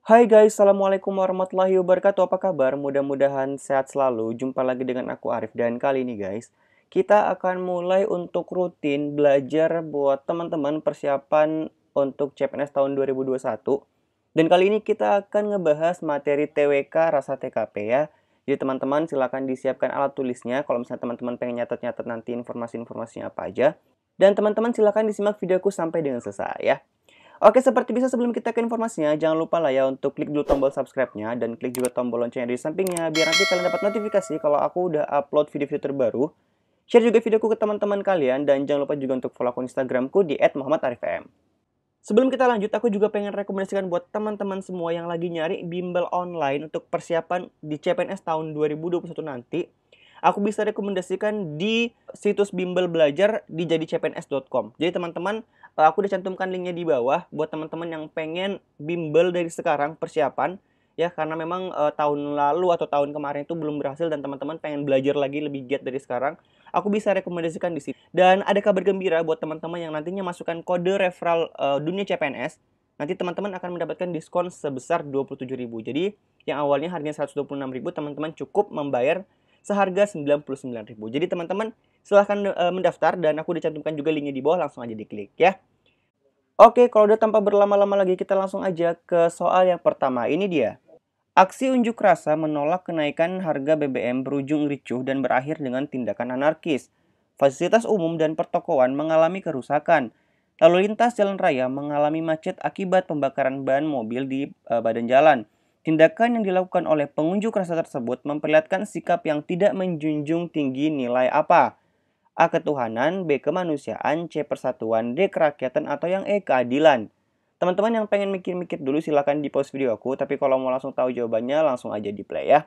Hai guys, Assalamualaikum warahmatullahi wabarakatuh. Apa kabar? Mudah-mudahan sehat selalu. Jumpa lagi dengan aku Arif. Dan kali ini guys, kita akan mulai untuk rutin belajar buat teman-teman persiapan untuk CPNS tahun 2021. Dan kali ini kita akan ngebahas materi TWK rasa TKP ya. Jadi teman-teman silakan disiapkan alat tulisnya kalau misalnya teman-teman pengen nyatet-nyatet nanti informasi-informasinya apa aja. Dan teman-teman silakan disimak videoku sampai dengan selesai ya. Oke, seperti biasa sebelum kita ke informasinya, jangan lupa lah ya untuk klik dulu tombol subscribe-nya dan klik juga tombol loncengnya di sampingnya biar nanti kalian dapat notifikasi kalau aku udah upload video-video terbaru. Share juga videoku ke teman-teman kalian dan jangan lupa juga untuk follow akun Instagramku di @muhammadarifm. Sebelum kita lanjut, aku juga pengen rekomendasikan buat teman-teman semua yang lagi nyari bimbel online untuk persiapan di CPNS tahun 2021 nanti. Aku bisa rekomendasikan di situs bimbel belajar di jadicpns.com. Jadi teman-teman, aku udah cantumkan linknya di bawah buat teman-teman yang pengen bimbel dari sekarang persiapan ya, karena memang tahun lalu atau tahun kemarin itu belum berhasil dan teman-teman pengen belajar lagi lebih giat dari sekarang. Aku bisa rekomendasikan di sini. Dan ada kabar gembira buat teman-teman yang nantinya masukkan kode referral dunia CPNS. Nanti teman-teman akan mendapatkan diskon sebesar 27.000. Jadi yang awalnya harganya 126.000, teman-teman cukup membayar seharga 99.000. Jadi teman-teman silahkan mendaftar dan aku udah cantumkan juga linknya di bawah, langsung aja diklik ya. Oke, kalau udah tanpa berlama-lama lagi kita langsung aja ke soal yang pertama. Ini dia. Aksi unjuk rasa menolak kenaikan harga BBM berujung ricuh dan berakhir dengan tindakan anarkis. Fasilitas umum dan pertokoan mengalami kerusakan. Lalu lintas jalan raya mengalami macet akibat pembakaran ban mobil di badan jalan. Tindakan yang dilakukan oleh pengunjuk rasa tersebut memperlihatkan sikap yang tidak menjunjung tinggi nilai apa? A. Ketuhanan, B. Kemanusiaan, C. Persatuan, D. Kerakyatan, atau yang E. Keadilan. Teman-teman yang pengen mikir-mikir dulu silahkan di pause video aku, tapi kalau mau langsung tahu jawabannya langsung aja di play ya.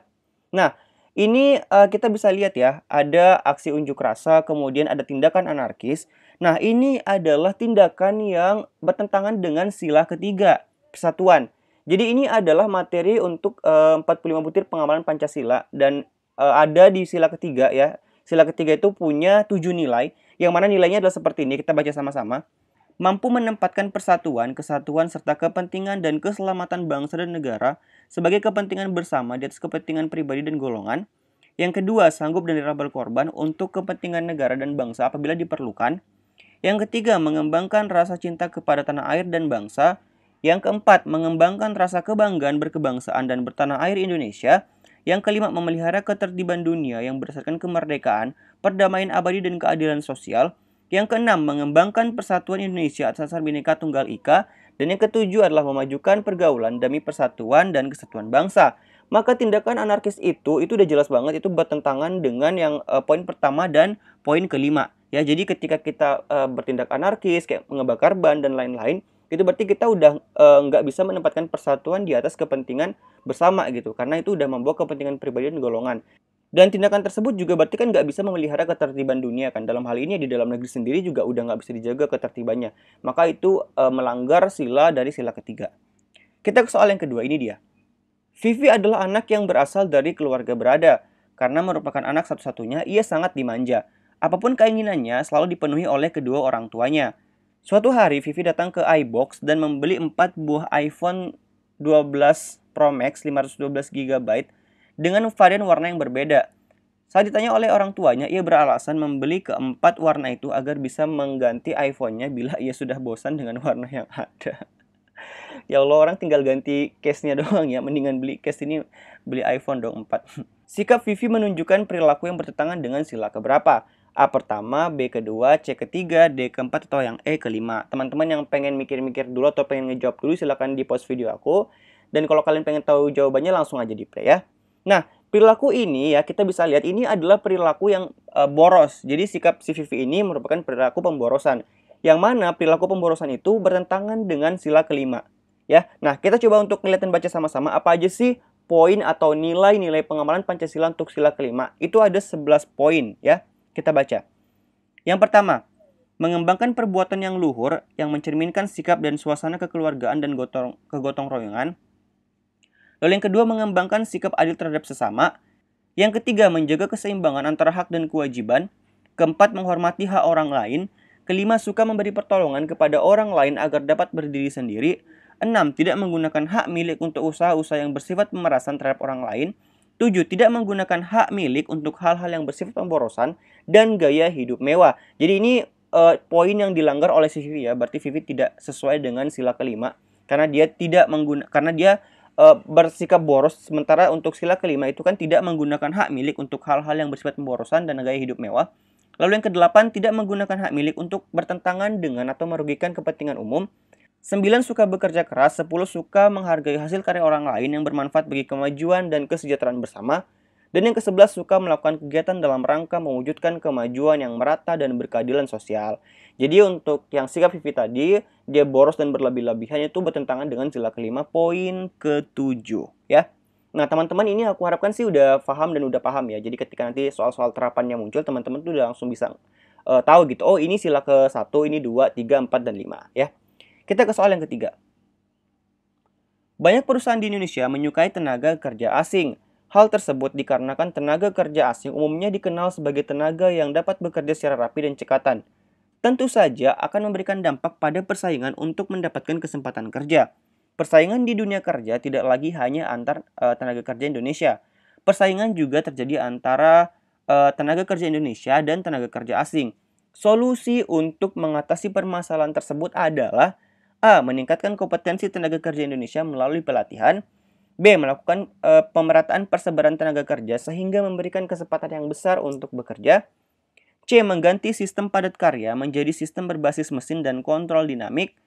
Nah, ini kita bisa lihat ya, ada aksi unjuk rasa, kemudian ada tindakan anarkis. Nah, ini adalah tindakan yang bertentangan dengan sila ketiga, persatuan. Jadi ini adalah materi untuk 45 butir pengamalan Pancasila dan ada di sila ketiga ya. Sila ketiga itu punya 7 nilai, yang mana nilainya adalah seperti ini, kita baca sama-sama. Mampu menempatkan persatuan, kesatuan, serta kepentingan dan keselamatan bangsa dan negara sebagai kepentingan bersama di atas kepentingan pribadi dan golongan. Yang kedua, sanggup dan rela berkorban untuk kepentingan negara dan bangsa apabila diperlukan. Yang ketiga, mengembangkan rasa cinta kepada tanah air dan bangsa. Yang keempat, mengembangkan rasa kebanggaan berkebangsaan dan bertanah air Indonesia. Yang kelima, memelihara ketertiban dunia yang berdasarkan kemerdekaan, perdamaian abadi dan keadilan sosial. Yang keenam, mengembangkan persatuan Indonesia atas dasar Bhinneka Tunggal Ika. Dan yang ketujuh adalah memajukan pergaulan demi persatuan dan kesatuan bangsa. Maka tindakan anarkis itu udah jelas banget, itu bertentangan dengan yang poin pertama dan poin kelima. Ya, jadi ketika kita bertindak anarkis kayak ngebakar ban dan lain-lain, itu berarti kita udah nggak bisa menempatkan persatuan di atas kepentingan bersama gitu, karena itu udah membawa kepentingan pribadi dan golongan. Dan tindakan tersebut juga berarti kan nggak bisa memelihara ketertiban dunia kan. Dalam hal ini di dalam negeri sendiri juga udah nggak bisa dijaga ketertibannya. Maka itu melanggar sila dari sila ketiga. Kita ke soal yang kedua, ini dia. Vivi adalah anak yang berasal dari keluarga berada. Karena merupakan anak satu-satunya, ia sangat dimanja. Apapun keinginannya selalu dipenuhi oleh kedua orang tuanya. Suatu hari Vivi datang ke iBox dan membeli 4 buah iPhone 12 Pro Max 512 GB dengan varian warna yang berbeda. Saat ditanya oleh orang tuanya, ia beralasan membeli keempat warna itu agar bisa mengganti iPhone-nya bila ia sudah bosan dengan warna yang ada. Ya Allah, orang tinggal ganti case-nya doang ya. Mendingan beli case ini, beli iPhone dong 4. Sikap Vivi menunjukkan perilaku yang bertentangan dengan sila keberapa? A pertama, B kedua, C ketiga, D keempat, atau yang E kelima. Teman-teman yang pengen mikir-mikir dulu atau pengen ngejawab dulu, silahkan di pause video aku. Dan kalau kalian pengen tahu jawabannya, langsung aja di play ya. Nah, perilaku ini ya kita bisa lihat ini adalah perilaku yang boros. Jadi sikap si Vivi ini merupakan perilaku pemborosan. Yang mana perilaku pemborosan itu bertentangan dengan sila kelima. Ya, nah kita coba untuk ngeliat dan baca sama-sama apa aja sih poin atau nilai-nilai pengamalan Pancasila untuk sila kelima. Itu ada 11 poin ya. Kita baca. Yang pertama, mengembangkan perbuatan yang luhur yang mencerminkan sikap dan suasana kekeluargaan dan kegotong royongan. Lalu yang kedua, mengembangkan sikap adil terhadap sesama. Yang ketiga, menjaga keseimbangan antara hak dan kewajiban. Keempat, menghormati hak orang lain. Kelima, suka memberi pertolongan kepada orang lain agar dapat berdiri sendiri. 6. Tidak menggunakan hak milik untuk usaha-usaha yang bersifat pemerasan terhadap orang lain. 7. Tidak menggunakan hak milik untuk hal-hal yang bersifat pemborosan dan gaya hidup mewah. Jadi ini poin yang dilanggar oleh si Vivi ya. Berarti Vivi tidak sesuai dengan sila kelima karena dia tidak karena dia bersikap boros. Sementara untuk sila kelima itu kan tidak menggunakan hak milik untuk hal-hal yang bersifat pemborosan dan gaya hidup mewah. Lalu yang kedelapan, tidak menggunakan hak milik untuk bertentangan dengan atau merugikan kepentingan umum. 9. Suka bekerja keras. 10. Suka menghargai hasil karya orang lain yang bermanfaat bagi kemajuan dan kesejahteraan bersama. Dan yang ke-11, suka melakukan kegiatan dalam rangka mewujudkan kemajuan yang merata dan berkeadilan sosial. Jadi untuk yang sikap Vivi tadi, dia boros dan berlebih-lebihan itu bertentangan dengan sila kelima, poin ke-7 ya. Nah, teman-teman ini aku harapkan sih udah paham dan udah paham ya. Jadi ketika nanti soal-soal terapannya muncul, teman-teman tuh udah langsung bisa tahu gitu. Oh, ini sila ke-1, ini 2, 3, 4, dan 5 ya. Kita ke soal yang ketiga. Banyak perusahaan di Indonesia menyukai tenaga kerja asing. Hal tersebut dikarenakan tenaga kerja asing umumnya dikenal sebagai tenaga yang dapat bekerja secara rapi dan cekatan. Tentu saja akan memberikan dampak pada persaingan untuk mendapatkan kesempatan kerja. Persaingan di dunia kerja tidak lagi hanya antar tenaga kerja Indonesia. Persaingan juga terjadi antara tenaga kerja Indonesia dan tenaga kerja asing. Solusi untuk mengatasi permasalahan tersebut adalah A. Meningkatkan kompetensi tenaga kerja Indonesia melalui pelatihan. B. Melakukan pemerataan persebaran tenaga kerja sehingga memberikan kesempatan yang besar untuk bekerja. C. Mengganti sistem padat karya menjadi sistem berbasis mesin dan kontrol dinamik.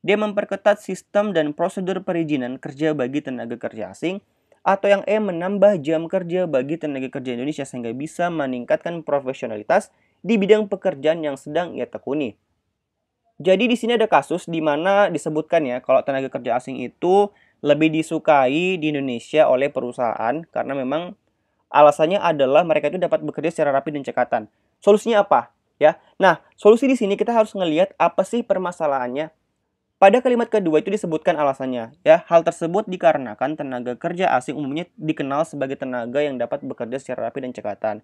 D. Memperketat sistem dan prosedur perizinan kerja bagi tenaga kerja asing. Atau yang E. Menambah jam kerja bagi tenaga kerja Indonesia sehingga bisa meningkatkan profesionalitas di bidang pekerjaan yang sedang ia tekuni. Jadi di sini ada kasus di mana disebutkan ya kalau tenaga kerja asing itu lebih disukai di Indonesia oleh perusahaan karena memang alasannya adalah mereka itu dapat bekerja secara rapi dan cekatan. Solusinya apa? Ya. Nah, solusi di sini kita harus ngelihat apa sih permasalahannya. Pada kalimat kedua itu disebutkan alasannya, ya. Hal tersebut dikarenakan tenaga kerja asing umumnya dikenal sebagai tenaga yang dapat bekerja secara rapi dan cekatan.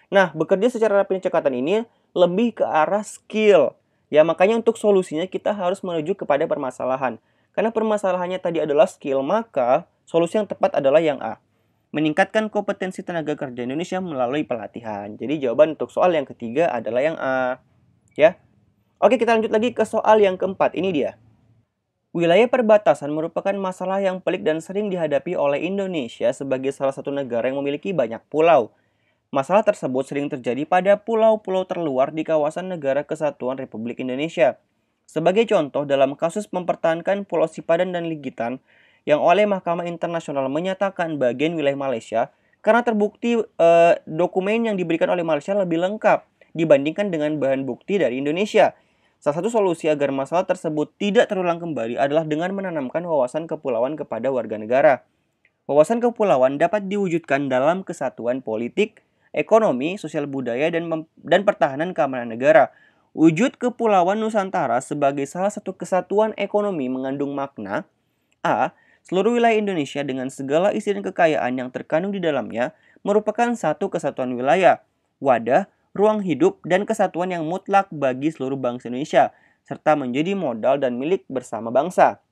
Nah, bekerja secara rapi dan cekatan ini lebih ke arah skill. Ya, makanya untuk solusinya kita harus menuju kepada permasalahan. Karena permasalahannya tadi adalah skill, maka solusi yang tepat adalah yang A. Meningkatkan kompetensi tenaga kerja Indonesia melalui pelatihan. Jadi jawaban untuk soal yang ketiga adalah yang A. Ya. Oke, kita lanjut lagi ke soal yang keempat. Ini dia. Wilayah perbatasan merupakan masalah yang pelik dan sering dihadapi oleh Indonesia sebagai salah satu negara yang memiliki banyak pulau. Masalah tersebut sering terjadi pada pulau-pulau terluar di kawasan Negara Kesatuan Republik Indonesia. Sebagai contoh, dalam kasus mempertahankan Pulau Sipadan dan Ligitan, yang oleh Mahkamah Internasional menyatakan bagian wilayah Malaysia, karena terbukti dokumen yang diberikan oleh Malaysia lebih lengkap dibandingkan dengan bahan bukti dari Indonesia. Salah satu solusi agar masalah tersebut tidak terulang kembali adalah dengan menanamkan wawasan kepulauan kepada warga negara. Wawasan kepulauan dapat diwujudkan dalam kesatuan politik, ekonomi, sosial budaya, dan pertahanan keamanan negara. Wujud Kepulauan Nusantara sebagai salah satu kesatuan ekonomi mengandung makna A. Seluruh wilayah Indonesia dengan segala isi dan kekayaan yang terkandung di dalamnya merupakan satu kesatuan wilayah, wadah, ruang hidup, dan kesatuan yang mutlak bagi seluruh bangsa Indonesia, serta menjadi modal dan milik bersama bangsa.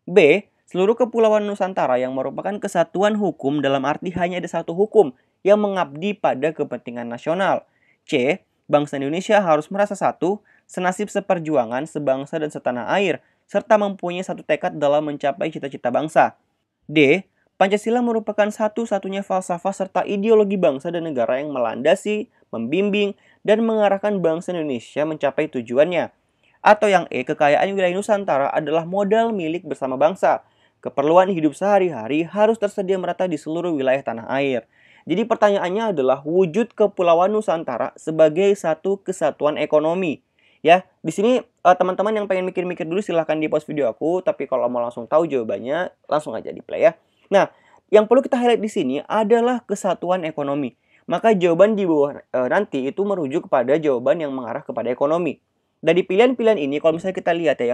B. Seluruh Kepulauan Nusantara yang merupakan kesatuan hukum dalam arti hanya ada satu hukum yang mengabdi pada kepentingan nasional. C. Bangsa Indonesia harus merasa satu, senasib seperjuangan, sebangsa dan setanah air, serta mempunyai satu tekad dalam mencapai cita-cita bangsa. D. Pancasila merupakan satu-satunya falsafah serta ideologi bangsa dan negara yang melandasi, membimbing, dan mengarahkan bangsa Indonesia mencapai tujuannya. Atau yang E, kekayaan wilayah Nusantara adalah modal milik bersama bangsa. Keperluan hidup sehari-hari harus tersedia merata di seluruh wilayah tanah air. Jadi pertanyaannya adalah wujud Kepulauan Nusantara sebagai satu kesatuan ekonomi. Ya, di sini teman-teman yang pengen mikir-mikir dulu silahkan di pause video aku. Tapi kalau mau langsung tahu jawabannya, langsung aja di play ya. Nah, yang perlu kita highlight di sini adalah kesatuan ekonomi. Maka jawaban di bawah nanti itu merujuk kepada jawaban yang mengarah kepada ekonomi. Dari pilihan-pilihan ini, kalau misalnya kita lihat ya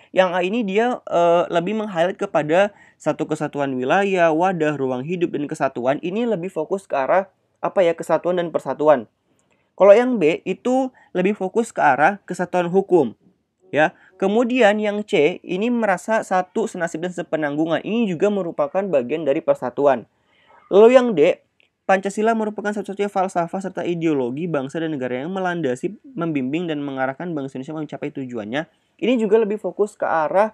yang A ini dia lebih meng-highlight kepada satu kesatuan wilayah, wadah, ruang hidup, dan kesatuan. Ini lebih fokus ke arah kesatuan dan persatuan. Kalau yang B itu lebih fokus ke arah kesatuan hukum. Ya, kemudian yang C ini merasa satu senasib dan sepenanggungan. Ini juga merupakan bagian dari persatuan. Lalu yang D, Pancasila merupakan satu-satunya falsafah serta ideologi bangsa dan negara yang melandasi, membimbing dan mengarahkan bangsa Indonesia mencapai tujuannya. Ini juga lebih fokus ke arah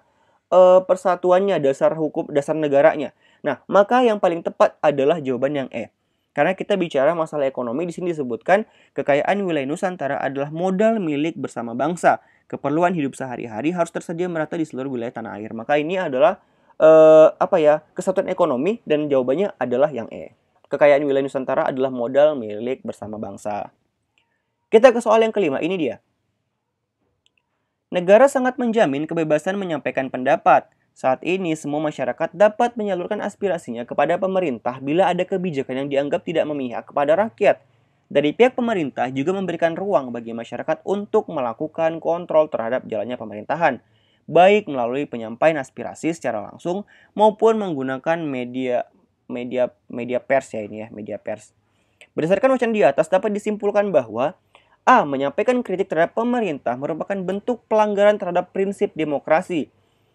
persatuannya, dasar hukum, dasar negaranya. Nah, maka yang paling tepat adalah jawaban yang E. Karena kita bicara masalah ekonomi, di sini disebutkan kekayaan wilayah Nusantara adalah modal milik bersama bangsa. Keperluan hidup sehari-hari harus tersedia merata di seluruh wilayah tanah air. Maka ini adalah kesatuan ekonomi dan jawabannya adalah yang E. Kekayaan wilayah Nusantara adalah modal milik bersama bangsa. Kita ke soal yang kelima, ini dia. Negara sangat menjamin kebebasan menyampaikan pendapat. Saat ini, semua masyarakat dapat menyalurkan aspirasinya kepada pemerintah bila ada kebijakan yang dianggap tidak memihak kepada rakyat. Dari pihak pemerintah juga memberikan ruang bagi masyarakat untuk melakukan kontrol terhadap jalannya pemerintahan, baik melalui penyampaian aspirasi secara langsung maupun menggunakan media pers ya ini ya, media pers. Berdasarkan wacana di atas dapat disimpulkan bahwa A. Menyampaikan kritik terhadap pemerintah merupakan bentuk pelanggaran terhadap prinsip demokrasi.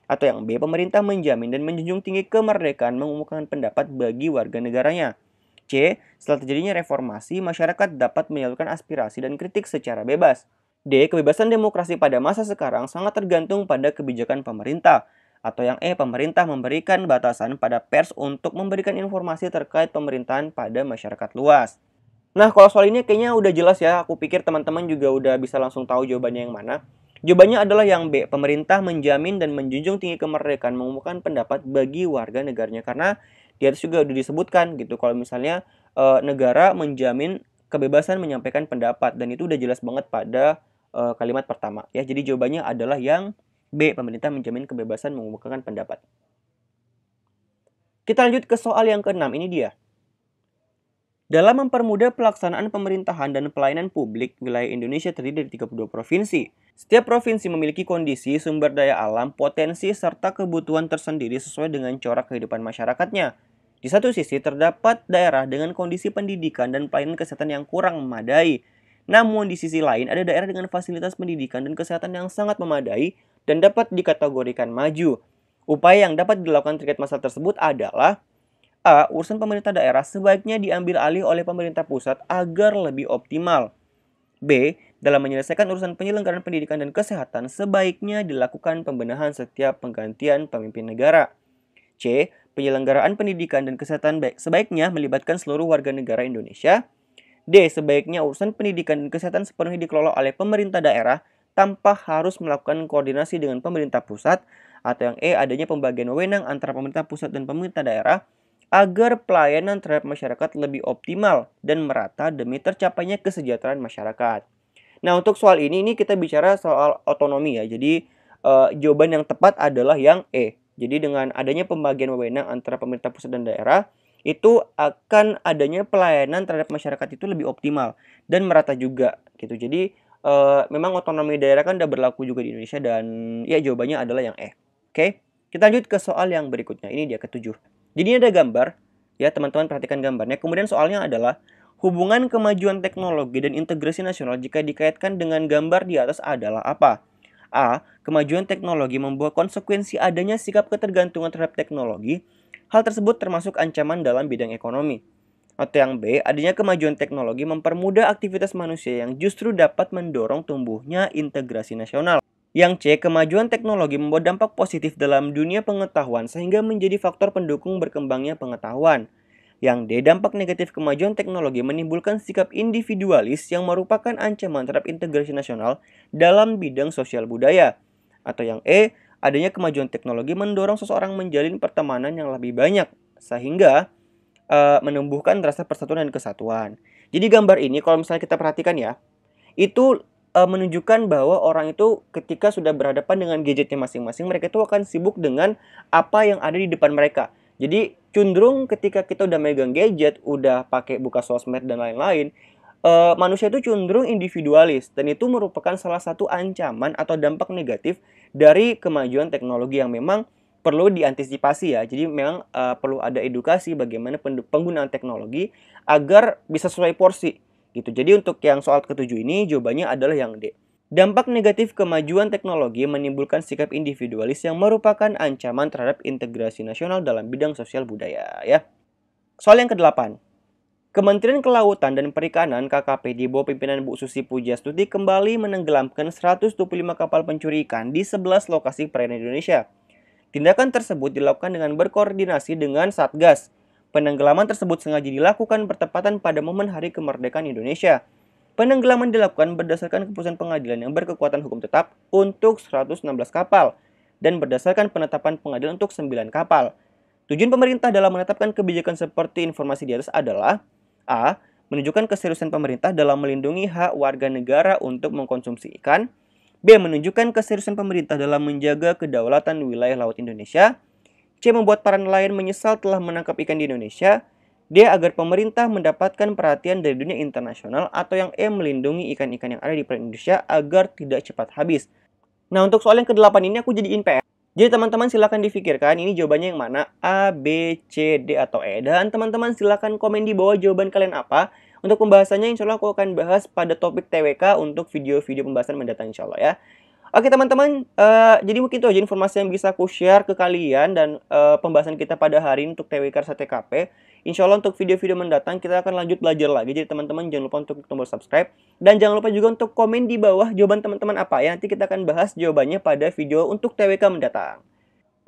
Atau yang B. Pemerintah menjamin dan menjunjung tinggi kemerdekaan mengumumkan pendapat bagi warga negaranya. C. Setelah terjadinya reformasi, masyarakat dapat menyalurkan aspirasi dan kritik secara bebas. D. Kebebasan demokrasi pada masa sekarang sangat tergantung pada kebijakan pemerintah. Atau yang E. Pemerintah memberikan batasan pada pers untuk memberikan informasi terkait pemerintahan pada masyarakat luas. Nah, kalau soal ini kayaknya udah jelas ya. Aku pikir teman-teman juga udah bisa langsung tahu jawabannya yang mana. Jawabannya adalah yang B. Pemerintah menjamin dan menjunjung tinggi kemerdekaan mengumumkan pendapat bagi warga negaranya. Karena di atas juga udah disebutkan gitu. Kalau misalnya negara menjamin kebebasan menyampaikan pendapat. Dan itu udah jelas banget pada kalimat pertama. Ya, jadi jawabannya adalah yang B. Pemerintah menjamin kebebasan mengumumkan pendapat. Kita lanjut ke soal yang keenam. Ini dia. Dalam mempermudah pelaksanaan pemerintahan dan pelayanan publik, wilayah Indonesia terdiri dari 32 provinsi. Setiap provinsi memiliki kondisi, sumber daya alam, potensi, serta kebutuhan tersendiri sesuai dengan corak kehidupan masyarakatnya. Di satu sisi, terdapat daerah dengan kondisi pendidikan dan pelayanan kesehatan yang kurang memadai. Namun di sisi lain, ada daerah dengan fasilitas pendidikan dan kesehatan yang sangat memadai dan dapat dikategorikan maju. Upaya yang dapat dilakukan terkait masalah tersebut adalah A. Urusan pemerintah daerah sebaiknya diambil alih oleh pemerintah pusat agar lebih optimal. B. Dalam menyelesaikan urusan penyelenggaraan pendidikan dan kesehatan, sebaiknya dilakukan pembenahan setiap penggantian pemimpin negara. C. Penyelenggaraan pendidikan dan kesehatan sebaiknya melibatkan seluruh warga negara Indonesia. D. Sebaiknya urusan pendidikan dan kesehatan sepenuhnya dikelola oleh pemerintah daerah tanpa harus melakukan koordinasi dengan pemerintah pusat. Atau yang E. Adanya pembagian wewenang antara pemerintah pusat dan pemerintah daerah agar pelayanan terhadap masyarakat lebih optimal dan merata demi tercapainya kesejahteraan masyarakat. Nah, untuk soal ini kita bicara soal otonomi ya. Jadi, jawaban yang tepat adalah yang E. Jadi, dengan adanya pembagian wewenang antara pemerintah pusat dan daerah, itu akan adanya pelayanan terhadap masyarakat itu lebih optimal dan merata juga gitu. Jadi, memang otonomi daerah kan udah berlaku juga di Indonesia dan ya jawabannya adalah yang E. Oke, kita lanjut ke soal yang berikutnya. Ini dia ketujuh. Jadi ini ada gambar, ya teman-teman perhatikan gambarnya. Kemudian soalnya adalah hubungan kemajuan teknologi dan integrasi nasional jika dikaitkan dengan gambar di atas adalah apa? A. Kemajuan teknologi membawa konsekuensi adanya sikap ketergantungan terhadap teknologi. Hal tersebut termasuk ancaman dalam bidang ekonomi. Atau yang B. Adanya kemajuan teknologi mempermudah aktivitas manusia yang justru dapat mendorong tumbuhnya integrasi nasional. Yang C, kemajuan teknologi membawa dampak positif dalam dunia pengetahuan sehingga menjadi faktor pendukung berkembangnya pengetahuan. Yang D, dampak negatif kemajuan teknologi menimbulkan sikap individualis yang merupakan ancaman terhadap integrasi nasional dalam bidang sosial budaya. Atau yang E, adanya kemajuan teknologi mendorong seseorang menjalin pertemanan yang lebih banyak sehingga menumbuhkan rasa persatuan dan kesatuan. Jadi gambar ini kalau misalnya kita perhatikan ya, itu menunjukkan bahwa orang itu ketika sudah berhadapan dengan gadgetnya masing-masing, mereka itu akan sibuk dengan apa yang ada di depan mereka. Jadi cenderung ketika kita udah megang gadget, udah pakai buka sosmed dan lain-lain, manusia itu cenderung individualis. Dan itu merupakan salah satu ancaman atau dampak negatif dari kemajuan teknologi yang memang perlu diantisipasi ya. Jadi memang perlu ada edukasi bagaimana penggunaan teknologi agar bisa sesuai porsi gitu. Jadi untuk yang soal ketujuh ini jawabannya adalah yang D. Dampak negatif kemajuan teknologi menimbulkan sikap individualis yang merupakan ancaman terhadap integrasi nasional dalam bidang sosial budaya. Ya. Soal yang ke-8. Kementerian Kelautan dan Perikanan (KKP) di bawah pimpinan Bu Susi Pujiastuti kembali menenggelamkan 125 kapal pencuri ikan di 11 lokasi perairan Indonesia. Tindakan tersebut dilakukan dengan berkoordinasi dengan Satgas. Penenggelaman tersebut sengaja dilakukan bertepatan pada momen Hari Kemerdekaan Indonesia. Penenggelaman dilakukan berdasarkan keputusan pengadilan yang berkekuatan hukum tetap untuk 116 kapal dan berdasarkan penetapan pengadilan untuk 9 kapal. Tujuan pemerintah dalam menetapkan kebijakan seperti informasi di atas adalah A. Menunjukkan keseriusan pemerintah dalam melindungi hak warga negara untuk mengkonsumsi ikan. B. Menunjukkan keseriusan pemerintah dalam menjaga kedaulatan wilayah laut Indonesia. C. Membuat para nelayan menyesal telah menangkap ikan di Indonesia. D. Agar pemerintah mendapatkan perhatian dari dunia internasional. Atau yang E. Melindungi ikan-ikan yang ada di perairan Indonesia agar tidak cepat habis. Nah, untuk soal yang ke-8 ini aku jadiin PR. Jadi teman-teman silakan difikirkan ini jawabannya yang mana, A, B, C, D, atau E. Dan teman-teman silakan komen di bawah jawaban kalian apa. Untuk pembahasannya insya Allah aku akan bahas pada topik TWK untuk video-video pembahasan mendatang insya Allah ya. Oke teman-teman, jadi mungkin itu aja informasi yang bisa aku share ke kalian dan pembahasan kita pada hari ini untuk TWK Rasa TKP. Insya Allah untuk video-video mendatang kita akan lanjut belajar lagi. Jadi teman-teman jangan lupa untuk klik tombol subscribe. Dan jangan lupa juga untuk komen di bawah jawaban teman-teman apa ya. Nanti kita akan bahas jawabannya pada video untuk TWK mendatang.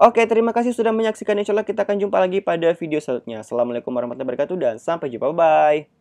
Oke, terima kasih sudah menyaksikan. Insya Allah kita akan jumpa lagi pada video selanjutnya. Assalamualaikum warahmatullahi wabarakatuh dan sampai jumpa. Bye.